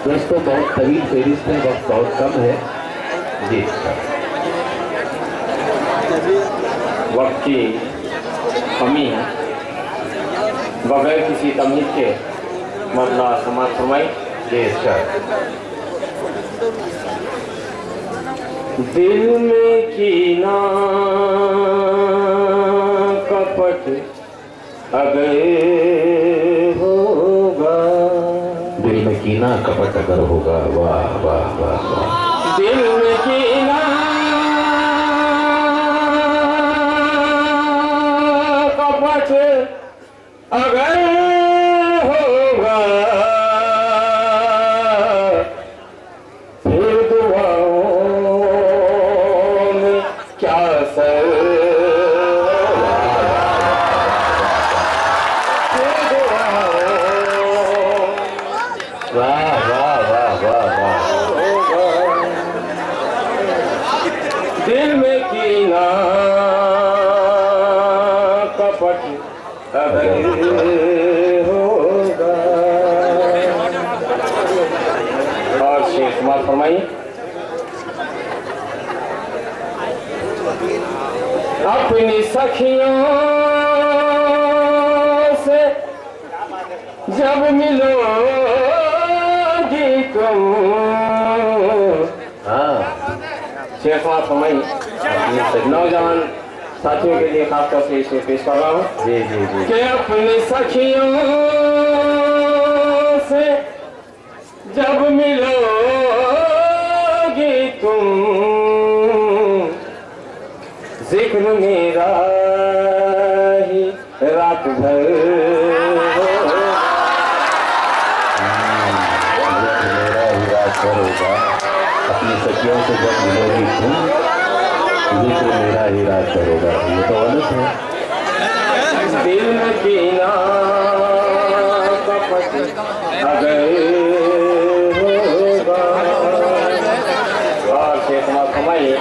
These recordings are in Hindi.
दोस्तों बहुत तवील फेरिस्त है, वक्त बहुत कम है जी। वक्त की कमी है, बगैर किसी तमीज के मसला समाप्त फरमाई जी सर। दिल में कीना कपट अगर होगा, दिल में कीना कपट अगर होगा, वाह वाह वाह वाह। दिल में कीना कपट अगर होगा, फिर दुआओं में क्या सर, फिर दुआओं वाह वाह वाह वाह वाह। दिल में कीना कपट अगर होगा। और शेख कुमार फरमाइए। अपनी सखियों से जब मिलोगी तुम, हाँ शेख कुमार फरमाइए। नौजवान साथियों के लिए खासतौर से इसे पेश कर रहा हूँ जी जी जी। कि अपनी सखियों से जब मिलोगी तुम, जिक्र मेरा ही रात भर मेरा ही रात भर होगा। अपनी सखियों से जब मिलोगी तुम, जिक्र मेरा ही रात भर होगा। ये तो गलत है। दिल में कीना कपट अगर होगा। और शेख कुमार फरमाइए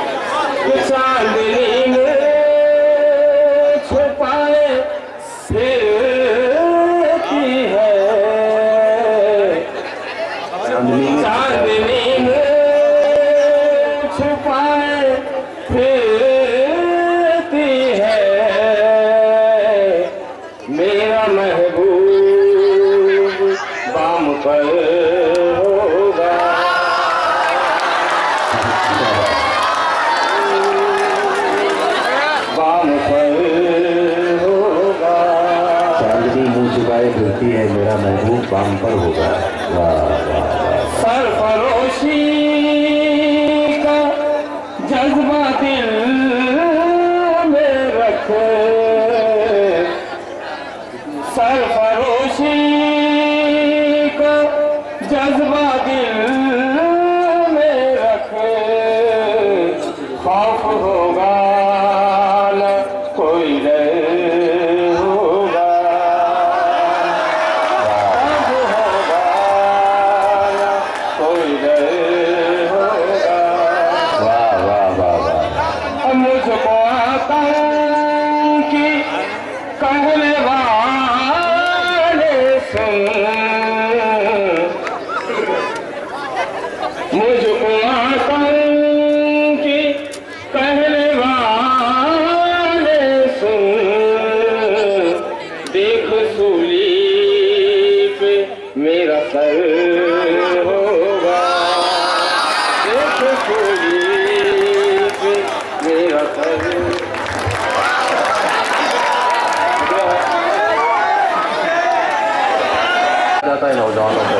कि चांदनी में छुपाए फिरती है, चांदनी में छुपाए फिरती है, मेरा महबूब बाम पर होगा। बाम पर होगा। चांदनी मुंह छुपाए फिरती है, मेरा महबूब बाम पर होगा। वाह वाह वाह। सरफरोशी का जज्बा दिल में रखे, सरफरोशी का जज्बा दिल में रखे, खौफ होगा न कोई डर होगा, खौफ होगा न कोई डर होगा। वाह वाह वाह वाह। मुझको आतंकी कहने वाले सुन, मुझको आतंकी कहने वाले सुन, देख सूली पे मेरा सर होगा, देख सूली पे मेरा सर जाता है नौजवानों को।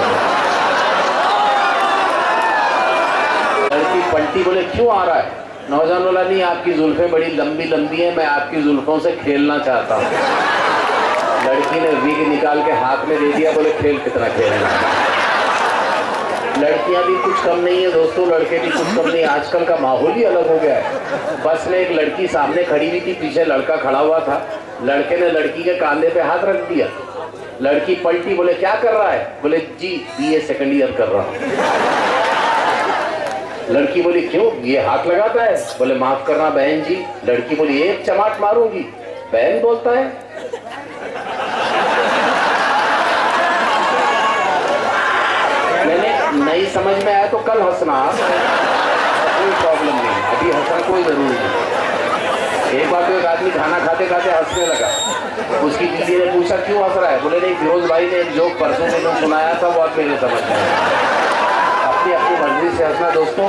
लड़की पलटी बोले क्यों आ रहा है? नौजवान बोला नहीं, आपकी जुल्फें बड़ी लंबी लंबी हैं, मैं आपकी जुल्फों से खेलना चाहता हूँ। लड़की ने विग निकाल के हाथ में दे दिया, बोले खेल कितना खेलना। लड़कियां भी कुछ कम नहीं है दोस्तों, लड़के भी कुछ कम नहीं। आजकल का माहौल ही अलग हो गया है। बस में एक लड़की सामने खड़ी हुई थी, पीछे लड़का खड़ा हुआ था। लड़के ने लड़की के कांधे पे हाथ रख दिया। लड़की पलटी, बोले क्या कर रहा है? बोले जी बीए सेकंड ईयर कर रहा हूँ। लड़की बोली क्यों, ये हाथ लगाता है? बोले माफ करना बहन जी। लड़की बोली एक चमाट मारूंगी। बहन बोलता है। मैंने नहीं समझ में आया तो कल हंसना, कोई प्रॉब्लम नहीं, अभी हंसना कोई जरूरी नहीं। एक बार तो एक आदमी खाना खाते खाते हंसने लगा, उसकी बीवी ने पूछा क्यों हंस रहा है? बोले नहीं, फिरोज भाई ने एक जोक परसों मैंने सुनाया था, वो आप मेरे समझ में अपनी अपनी मर्जी से हंसना। दोस्तों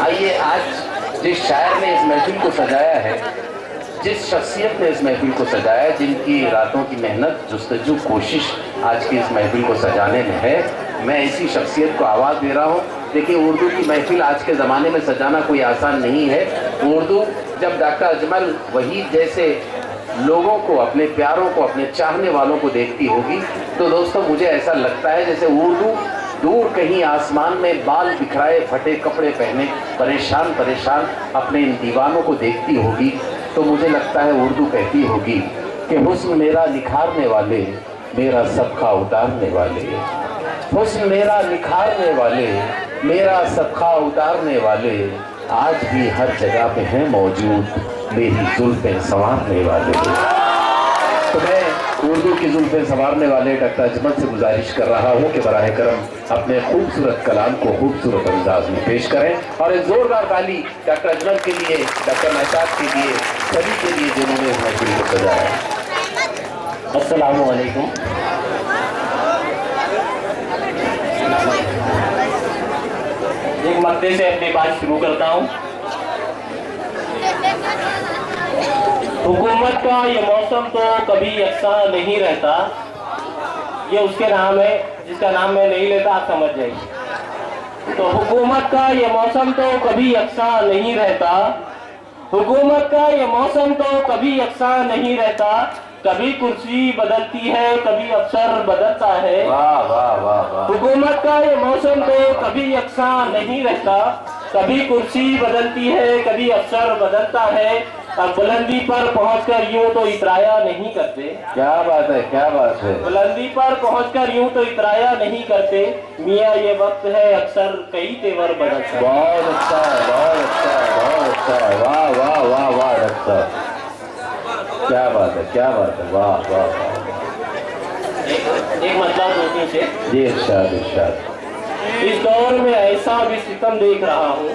आइए, आज जिस शायर ने इस महफिल को सजाया है, जिस शख्सियत ने इस महफिल को सजाया है, जिनकी रातों की मेहनत जुस्तजू कोशिश आज की इस महफिल को सजाने में है, मैं इसी शख्सियत को आवाज़ दे रहा हूँ। देखिए, उर्दू की महफिल आज के ज़माने में सजाना कोई आसान नहीं है। उर्दू जब डॉक्टर अजमल वहीद जैसे लोगों को, अपने प्यारों को, अपने चाहने वालों को देखती होगी, तो दोस्तों मुझे ऐसा लगता है जैसे उर्दू दूर कहीं आसमान में बाल बिखराए फटे कपड़े पहने परेशान परेशान अपने इन दीवानों को देखती होगी। तो मुझे लगता है उर्दू कहती होगी कि हुस्न मेरा निखारने वाले, मेरा सबका उतारने वाले, हुस्न मेरा निखारने वाले, मेरा सबका उतारने वाले, आज भी हर जगह पे हैं मौजूद, मेरी जुल्फें संवारने वाले। तो मैं उर्दू की जुल्फें संवारने वाले डॉक्टर अजमल से गुजारिश कर रहा हूँ कि बराह करम अपने खूबसूरत कलाम को खूबसूरत अंदाज में पेश करें, और एक जोरदार ताली डॉक्टर अजमल के लिए, डॉक्टर मेहताब के लिए, सभी के लिए जिन्होंने इस महफिल को सजाया। अस्सलामु अलैकुम। एक मद्दे से अपनी बात शुरू करता हूँ। हुकूमत का ये मौसम तो कभी यकसा नहीं रहता, ये उसके नाम है जिसका नाम मैं नहीं लेता, आप समझ जाइए। तो हुकूमत का ये मौसम तो कभी यकसा नहीं रहता, हुकूमत का ये मौसम तो कभी यकसा नहीं रहता, कभी कुर्सी बदलती है, कभी अफसर बदलता है। वाह वाह वाह वाह। हुकूमत का ये मौसम तो कभी यकसा नहीं रहता, कभी कुर्सी बदलती है, कभी अफसर बदलता है, अब बुलंदी पर पहुंचकर यूं तो इतराया नहीं करते। क्या बात है, क्या बात है। बुलंदी पर पहुंचकर यूं तो इतराया नहीं करते, मियाँ ये वक्त है अक्सर कई तेवर बदलते। बहुत अच्छा है, बहुत अच्छा है, बहुत अच्छा है। वाह वाह वाह वाह डॉक्टर, क्या बात है, क्या बात है, वाह वाह वाह। एक मतलब होती से जी इरशाद इरशाद। इस दौर में ऐसा भी सितम देख रहा हूँ,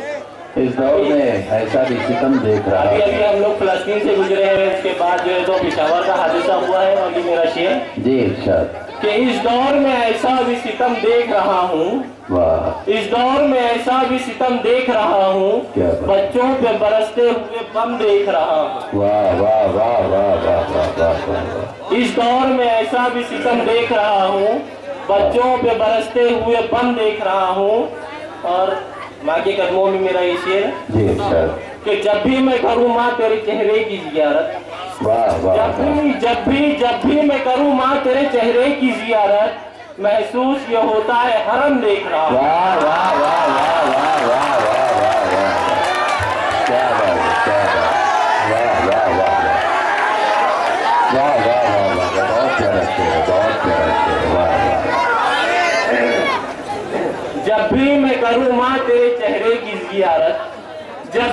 इस दौर में ऐसा भी सितम देख रहा अभी है। अभी हम लोग फिलिस्तीन से गुजरे हैं, उसके बाद जो है तो पिशावर का हादसा हुआ है, और ये मेरा शेर जी इरशाद। कि इस दौर में ऐसा भी सितम देख रहा हूँ, वाह, इस दौर में ऐसा भी सितम देख रहा हूँ, क्या बात। बच्चों पे बरसते हुए बम देख रहा हूँ। वाह वाह वाह वाह वाह वाह वाह वाह। इस दौर में ऐसा भी सितम देख रहा हूँ, बच्चों पे बरसते हुए बम देख रहा हूँ। और माँ के कदमों में मेरा ये शेर जी इरशाद। कि जब भी मैं करूँ माँ तेरे चेहरे की जियारत, वाह वाह जब भी मैं करूँ माँ तेरे चेहरे की जियारत, महसूस ये होता है हरम देख रहा हूँ। वाह वाह वाह वाह वाह वाह वाह वाह वाह। क्या बात है, क्या बात। वाह वाह वाह वाह वाह वाह वाह वाह। बहुत प्यारा शेर है, बहुत प्यारा शेर है। वाह वाह। जब भी मैं करूँ माँ तेरे चेहरे की जियारत, जब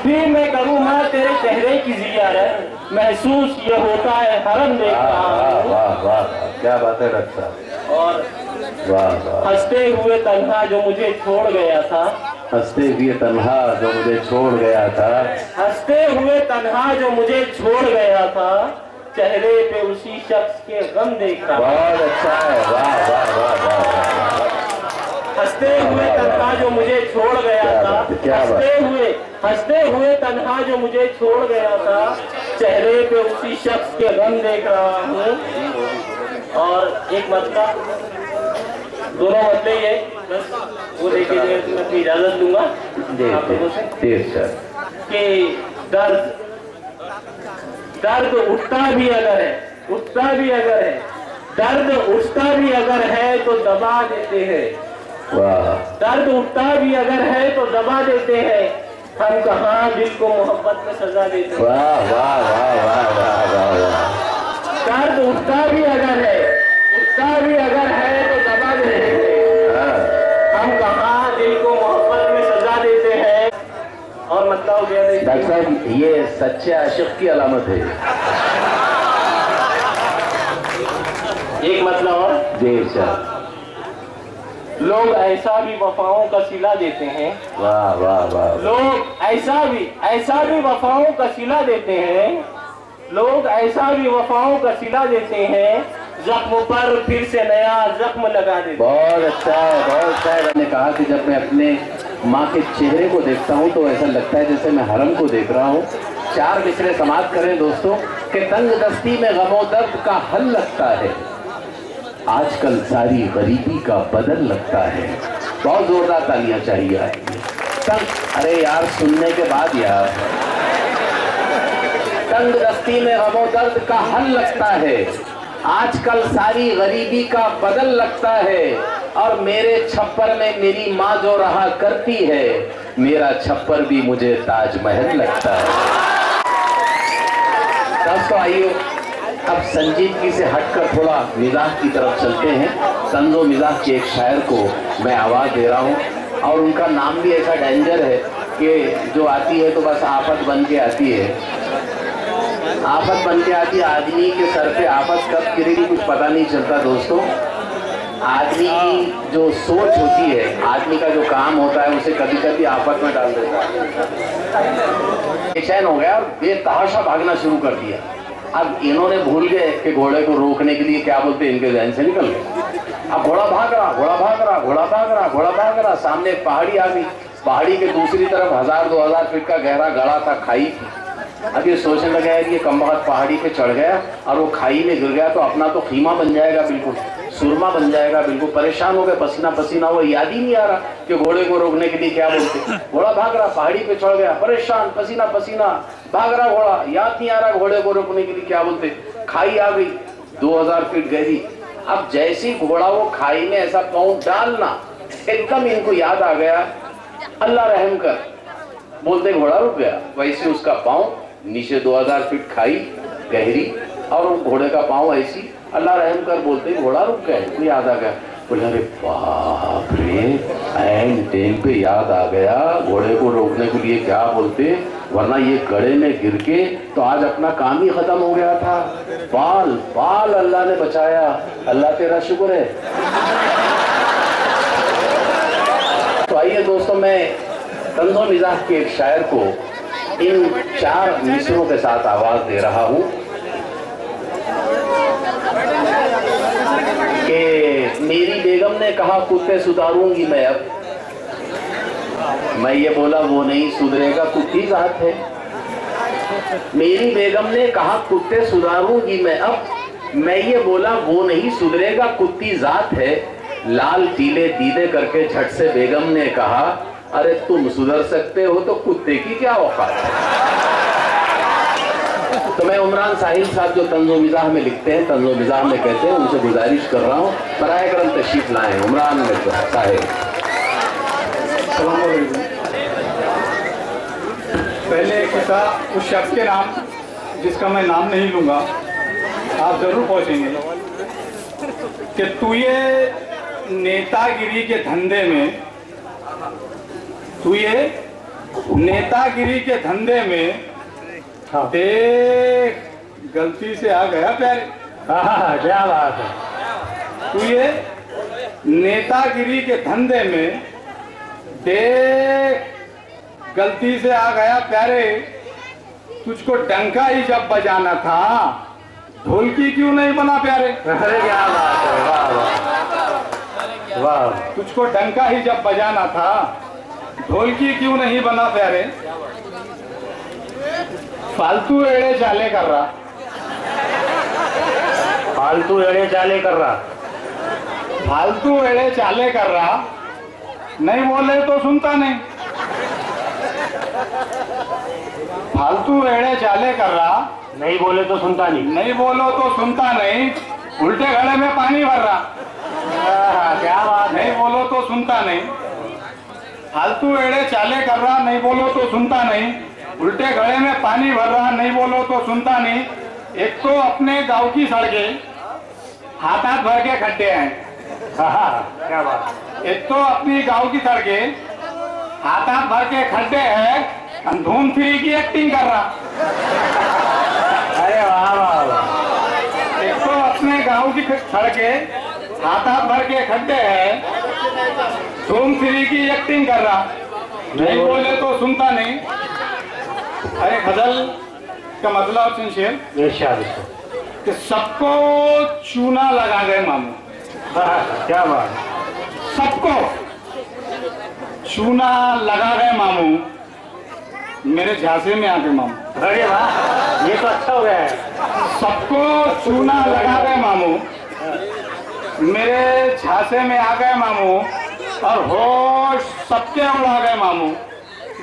भी मैं करूँ माँ तेरे चेहरे की जियारत, महसूस ये होता है हरम देख रहा हूँ। वाह वाह वाह, क्या बात है डॉक्टर साहब। और वाह वाह। हंसते हुए तन्हा जो मुझे छोड़ गया था, हंसते हुए तन्हा जो मुझे छोड़ गया था, हंसते हुए तन्हा जो मुझे छोड़ गया था, चेहरे पे उसी शख्स के गम देख रहा हूँ। बहुत अच्छा है। वाह वाह वाह वाह। हंसते हुए तन्हा जो मुझे छोड़ गया था, हंसते हुए तन्हा जो मुझे छोड़ गया था, चेहरे पे उसी शख्स के गम देख रहा हूँ। और एक मतलब, दोनों मतलब ये बस वो देखे मैं अपनी इजाजत दूंगा आप लोगों से कि दर्द उठता भी अगर है, दर्द उठता भी अगर है तो दबा देते हैं। वाह। दर्द उठता भी अगर है तो दबा देते हैं, हम कहाँ दिल को मोहब्बत में सजा देते हैं। वाह वाह वाह वाह वाह वाह वाह। दर्द उठता भी अगर है तो दबा देते हैं, हम कहाँ दिल को मोहब्बत में सजा देते हैं। और मतलब हो गया डॉक्टर साहब, ये सच्चे आशिक की अलामत है। एक मतलब और जी सर। लोग ऐसा भी वफाओं का सिला देते हैं। वाह वाह वाह। लोग ऐसा भी वफाओं का सिला देते हैं। लोग ऐसा भी वफाओं का सिला देते हैं, जख्म पर फिर से नया जख्म लगा देते। बहुत अच्छा है, बहुत अच्छा है। मैंने कहा कि जब मैं अपने माँ के चेहरे को देखता हूँ तो ऐसा लगता है जैसे मैं हरम को देख रहा हूँ। चार मिसरे समाप्त करें दोस्तों कि तंग दस्ती में गमो दर्द का हल लगता है, आजकल सारी गरीबी का बदल लगता है। बहुत जोरदार तालियां चाहिए। अरे यार सुनने के बाद यार, तंग दस्ती में गमो दर्द का हल लगता है, आजकल सारी गरीबी का बदल लगता है। और मेरे छप्पर में मेरी माँ जो रहा करती है, मेरा छप्पर भी मुझे ताजमहल लगता है। दोस्तों आइए अब संजीदगी से हटकर थोड़ा मिजाज की तरफ चलते हैं। तंजो मिजाज के एक शायर को मैं आवाज दे रहा हूँ, और उनका नाम भी ऐसा डेंजर है कि जो आती है तो बस आफत बन के आती है। आफत बन के आती है। आदमी के सर पे आफत कब गिरेगी कुछ पता नहीं चलता दोस्तों। आदमी की जो सोच होती है, आदमी का जो काम होता है, उसे कभी कभी आफत में डाल देता है। बेचैन हो गया और बेतहाशा भागना शुरू कर दिया। अब इन्होंने भूल गए कि घोड़े को रोकने के लिए क्या बोलते हैं, इनके ध्यान से निकल गए। अब घोड़ा भाग रहा, घोड़ा भाग रहा, घोड़ा भाग रहा, घोड़ा भाग रहा। सामने एक पहाड़ी आ गई। पहाड़ी के दूसरी तरफ 1000-2000 फीट का गहरा गड़ा था, खाई थी। अब ये सोचने लगा है कि ये कमबख्त पहाड़ी पे चढ़ गया और वो खाई में गिर गया तो अपना तो खीमा बन जाएगा, बिल्कुल सुरमा बन जाएगा। बिल्कुल परेशान हो गए, पसीना पसीना हुआ। याद ही नहीं आ रहा कि घोड़े को रोकने के लिए क्या बोलते। घोड़ा भाग रहा, पहाड़ी पे चढ़ गया, परेशान पसीना पसीना भाग रहा घोड़ा। याद नहीं आ रहा घोड़े को रोकने के लिए क्या बोलते। खाई आ गई 2000 फीट गहरी। अब जैसी घोड़ा वो खाई में ऐसा पाँव डालना, एकदम इनको याद आ गया, अल्लाह रहम कर, बोलते घोड़ा रुक गया। वैसे उसका पाँव नीचे 2000 फीट खाई गहरी, और घोड़े का पाँव ऐसी, अल्लाह रहम कर, बोलते घोड़ा रुक गया। इनको याद आ गया। बोले अरे बाप रे, एंड टाइम पे याद आ गया, घोड़े को रोकने के लिए क्या बोलते, वरना ये गड़े में गिर के तो आज अपना काम ही खत्म हो गया था। बाल बाल अल्लाह ने बचाया, अल्लाह तेरा शुक्र है। तो आइए दोस्तों, मैं तंजो मिजाज के एक शायर को इन 4 मिसरों के साथ आवाज दे रहा हूं कि मेरी बेगम ने कहा कुत्ते सुधारूंगी मैं अब, मैं ये बोला वो नहीं सुधरेगा, कुत्ती जात है। मेरी बेगम ने कहा कुत्ते सुधारूंगी मैं अब, मैं ये बोला वो नहीं सुधरेगा, कुत्ती जात है। लाल पीले दीदे करके झट से बेगम ने कहा अरे तुम सुधर सकते हो तो कुत्ते की क्या औकात है। तो मैं उमरान साहिल साहब जो तंजो मिजाह में लिखते हैं, तंजो मिजाह में कहते हैं, उनसे गुजारिश कर रहा हूँ बराए करम तशरीफ लाएं। उमरान साहिल। पहले एक था उस शख्स के नाम जिसका मैं नाम नहीं लूंगा, आप जरूर पहुंचेंगे, कि तू ये नेतागिरी के धंधे में, तू ये नेतागिरी के धंधे में देख गलती से आ गया प्यारे। क्या बात है। तू ये नेतागिरी के धंधे में देख गलती से आ गया प्यारे, तुझको डंका ही जब बजाना था ढोलकी क्यों नहीं बना प्यारे। अरे क्या बात है, वाह वाह। तुझको डंका ही जब बजाना था ढोलकी क्यों नहीं बना प्यारे। फालतू एड़े चाले कर रहा, फालतू एड़े चाले कर रहा, फालतू एड़े चाले कर रहा, नहीं बोले तो सुनता नहीं। फालतू एड़े चाले कर रहा, नहीं बोले तो सुनता नहीं, नहीं बोलो तो सुनता नहीं, उल्टे घड़े में पानी भर रहा। क्या बात है। नहीं बोलो तो सुनता नहीं, फालतू एड़े चाले कर रहा, नहीं बोलो तो सुनता नहीं, उल्टे घड़े में पानी भर रहा, नहीं बोलो तो सुनता नहीं। एक तो अपने गांव की सड़कें हाथ हाथ भर के खड्डे हैं। क्या बात। एक तो अपनी गांव की सड़कें हाथ हाथ भर के खड्डे हैं, धूम 3 की एक्टिंग कर रहा। अरे वाह वाह। एक तो अपने गांव की सड़कें हाथ हाथ भर के खड्डे हैं, धूम 3 की एक्टिंग कर रहा, नहीं बोले तो सुनता नहीं। अरे गजल का मतलब सिंसियर कि सबको चूना लगा गए मामू। क्या बात, सबको चूना लगा गए मामू, मेरे झांसे में आ गए मामू। अरे वाह, ये तो अच्छा हो गया है। सबको चूना लगा गए मामू, मेरे झांसे में आ गए मामू, और होश सबके उड़ा गए मामू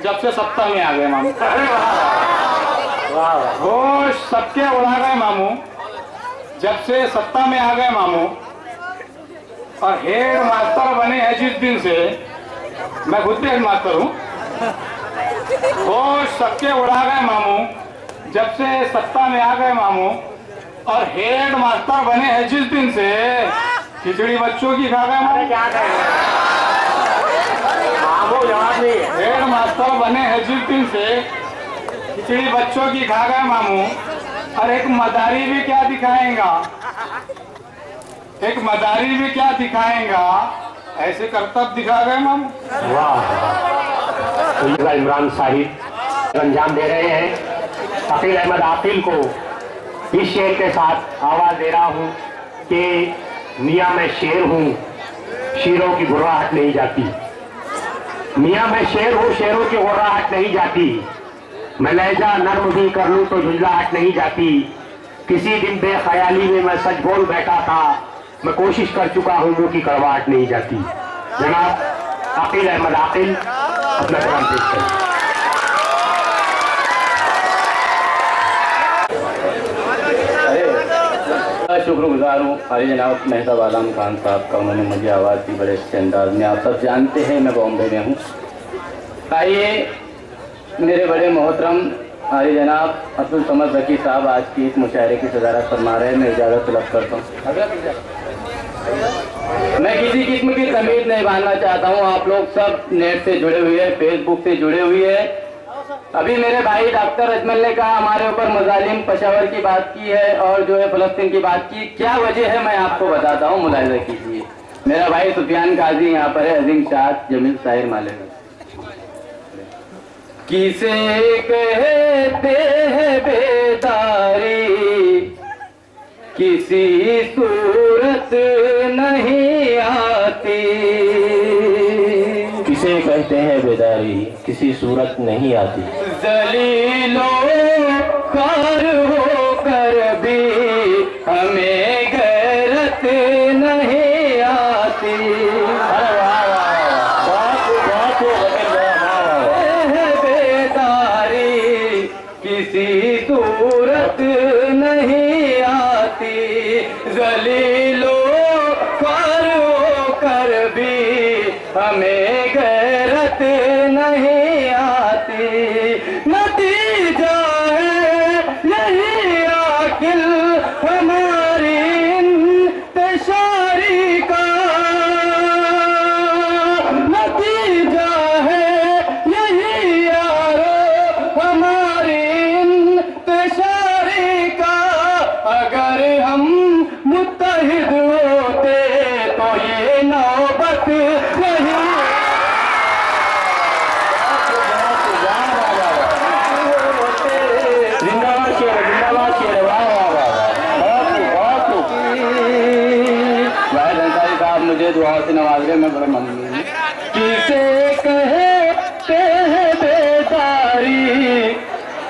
जब से सत्ता में आ गए मामू। अरे वाह वाह, होश सबके उड़ा गए मामू जब से सत्ता में आ गए मामू, और हेड मास्टर बने हैं जिस दिन से, मैं खुद भी हेड मास्टर हूँ। होश सबके उड़ा गए मामू जब से सत्ता में आ गए मामू, और हेड मास्टर बने हैं जिस दिन से, खिचड़ी बच्चों की खा गए मामू। क्या करें, मामू जवाब नहीं है। हेड मास्टर बने हैं जिस दिन से, खिचड़ी बच्चों की खा गए मामू, और एक मदारी भी क्या दिखाएगा, एक मदारी भी क्या दिखाएगा, ऐसे करतब दिखा गए मामू। वाह, इमरान साहिब अंजाम दे रहे हैं। अकील अहमद आकिल को इस शेर के साथ आवाज दे रहा हूँ कि मियाँ मैं शेर हूँ, शेरों की गुर्राहट नहीं जाती। मियाँ मैं शेर हूँ, शेरों की गुर्राहट नहीं जाती। मैं लहजा नर्म भी कर लूँ तो झुंझलाहट नहीं जाती। किसी दिन बेख्याली में मैं सच बोल बैठा था, मैं कोशिश कर चुका हूँ मुंह की कड़वाहट नहीं जाती। जनाब अकील अहमद आकिल अपना कलाम पेश करें। शुक्रगुजार हूँ हरी जनाब मेहताब आलम खान साहब का, उन्होंने मुझे आवाज़ दी बड़े अच्छे अंदाज में। आप सब जानते हैं मैं बॉम्बे में हूँ। आइए मेरे बड़े मोहतरम हरी जनाब अब्दुल समद रकी साहब आज की इस मुशायरे की सदारत फरमा रहे हैं। मैं इजाज़त तलब करता हूँ। मैं किसी किस्म की तमीज़ नहीं बांधना चाहता हूँ। आप लोग सब नेट से जुड़े हुए हैं, फेसबुक से जुड़े हुए हैं। अभी मेरे भाई डॉक्टर अजमल ने कहा हमारे ऊपर मजालिम पेशावर की बात की है और जो है फलस्तीन की बात की। क्या वजह है मैं आपको बताता हूँ, मुलाहिजा कीजिए। मेरा भाई सुफियान काजी यहाँ पर है, अजीम शाह जमील साहिर माले में। किसे कहते हैं बेदारी, किसी सूरत नहीं आती। किसे कहते हैं बेदारी, किसी सूरत नहीं आती। जलीलो कार होकर भी हमें गैरत नहीं आती। अरे वाह वाह, बेदारी किसी सूरत नहीं आती। जलीलो कार होकर भी हमें गैरत नहीं आती। नतीजा है यही आकिल हमारी इंतशारी का। नतीजा है यही यारो हमारी इंतशारी का। अगर हम मुत्तहिद होते तो ये नौबत नहीं। जिंदाबाद शेर, जिंदाबाद शेर, वाह वाह वाह। भाई अंसारी साहब मुझे दुआ से नवाज रहे, मैं बड़ा ममनून हूँ। किसे कहते हैं बेदारी,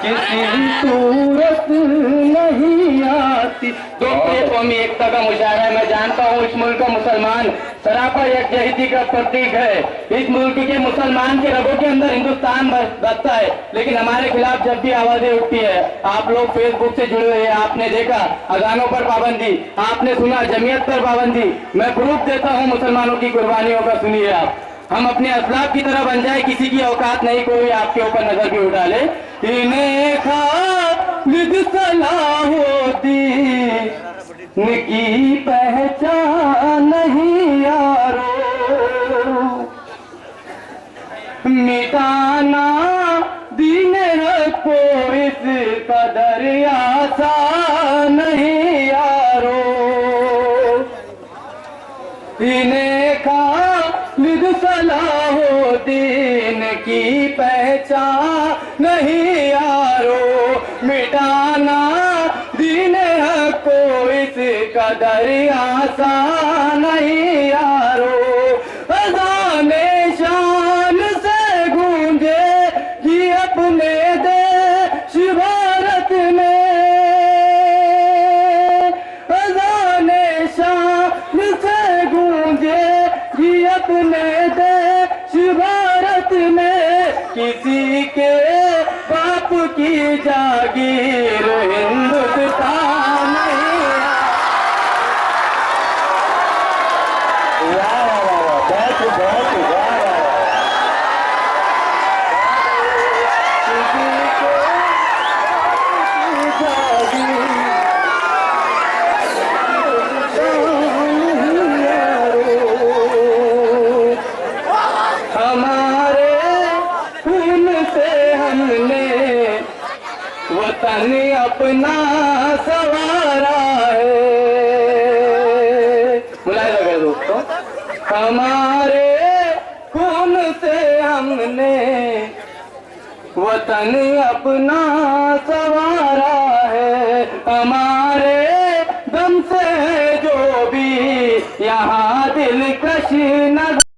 किसी सूरत नहीं आती। दोस्तों कौमी एकता का मुशायरा है। मैं जानता हूँ इस मुल्क का मुसलमान सरापा यकजहती का प्रतीक है। इस मुल्क के मुसलमान के रगों के अंदर हिंदुस्तान बसता है, लेकिन हमारे खिलाफ जब भी आवाजें उठती है, आप लोग फेसबुक से जुड़े हुए हैं, आपने देखा अजानों पर पाबंदी, आपने सुना जमीयत पर पाबंदी। मैं प्रूफ देता हूँ मुसलमानों की कुर्बानियों का, सुनिए आप। हम अपने असलाफ की तरह बन जाए, किसी की औकात नहीं कोई आपके ऊपर नजर भी उठा ले। इन्हें खालिद सलाह होती की पहचान नहीं यारो। मिटाना दीन को इस कदर आसान नहीं यारो। इन्हें दीन की पहचान नहीं यारो, मिटाना दीन हक को इस कदर आसान नहीं यारो। अज़ाने शान से गूंजे कि अपने देश भारत में, अज़ाने शान से गूंजे कि अपने देश भारत में, किसी के बाप की जागीर हिंदुस्तान नहीं। वाह वाह वाह, बहुत बहुत वाह वाह। किसी के बाप की जागीर, हमारे खून से हमने वतन अपना सवारा है। बुलाए लगे दोस्तों, हमारे खून से हमने वतन अपना सवारा है, हमारे दम से जो भी यहाँ दिलकश नज़ारा